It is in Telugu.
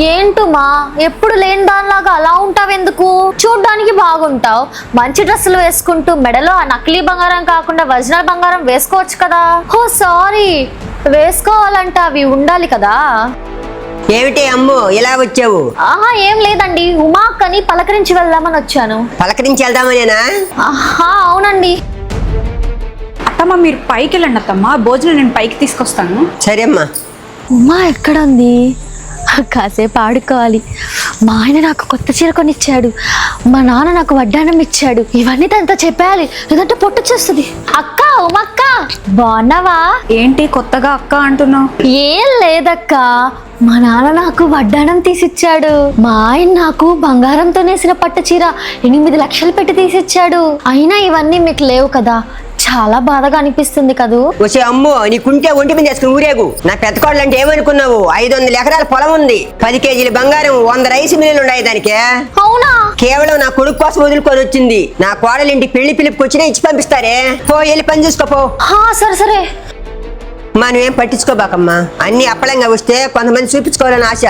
ఏంటుమా ఎప్పుడు లేని దానిలాగా అలా ఉంటావెందుకు? చూడ్డానికి బాగుంటావు, మంచి డ్రెస్సులు వేసుకుంటూ మెడలో ఆ నకిలీ బంగారం కాకుండా ఒరిజినల్ బంగారం వేసుకోవచ్చు కదా. ఓ సారీ, వేసుకోవాలంటే అవి ఉండాలి కదా. ఏమిటి అమ్ము ఇలా వచ్చావు? ఆహా ఏం లేదండి, ఉమా అక్కని పలకరించి వెళ్దామని వచ్చాను. పలకరించి వెళ్దామనేనా? ఆహా అవునండి. అత్తమ్మ మీరు పైకి వెళ్ళండి అత్తమ్మ, భోజనం నేను పైకి తీసుకొస్తాను. సరే అమ్మా. ఉమా ఎక్కడుంది? కాసేపు ఆడుకోవాలి. మా ఆయన నాకు కొత్త చీర కొనిచ్చాడు, మా నాన్న నాకు వడ్డానం ఇచ్చాడు. ఇవన్నీ తనతో చెప్పాలి, లేదంటే పొట్టొచ్చేస్తుంది. అక్క, ఉమక్క బాగున్నావా? ఏంటి కొత్తగా అక్క అంటున్నావు? ఏం లేదక్క, మా నాన్న నాకు వడ్డానం తీసిచ్చాడు, మా ఆయన నాకు బంగారంతో నేసిన పట్టు చీర 8 లక్షలు పెట్టి తీసిచ్చాడు. అయినా ఇవన్నీ మీకు లేవు కదా, చాలా బాధగా అనిపిస్తుంది కదూ. వచ్చే అమ్ము, నీకుంటే ఒంటి మీద వేసుకుని ఊరేగు. నా పెద్ద కోడలు అంటే ఏమనుకున్నావు? 500 ఎకరాల పొలం ఉంది, 10 కేజీల బంగారం, 100 రైస్ మిల్లులు ఉన్నాయి దానికి. అవునా? కేవలం నా కొడుకు కోసం వదులుకొని వచ్చింది. నా కోడలు ఇంటి పెళ్లి పిలుపుకి వచ్చినా ఇచ్చి పంపిస్తారే. పో వెళ్ళి పని చూసుకోపో. సరే సరే. నువ్వేం పట్టించుకోబాకమ్మా. అన్ని అప్పలంగా వస్తే కొంతమంది చూపించుకోవాలని ఆశ.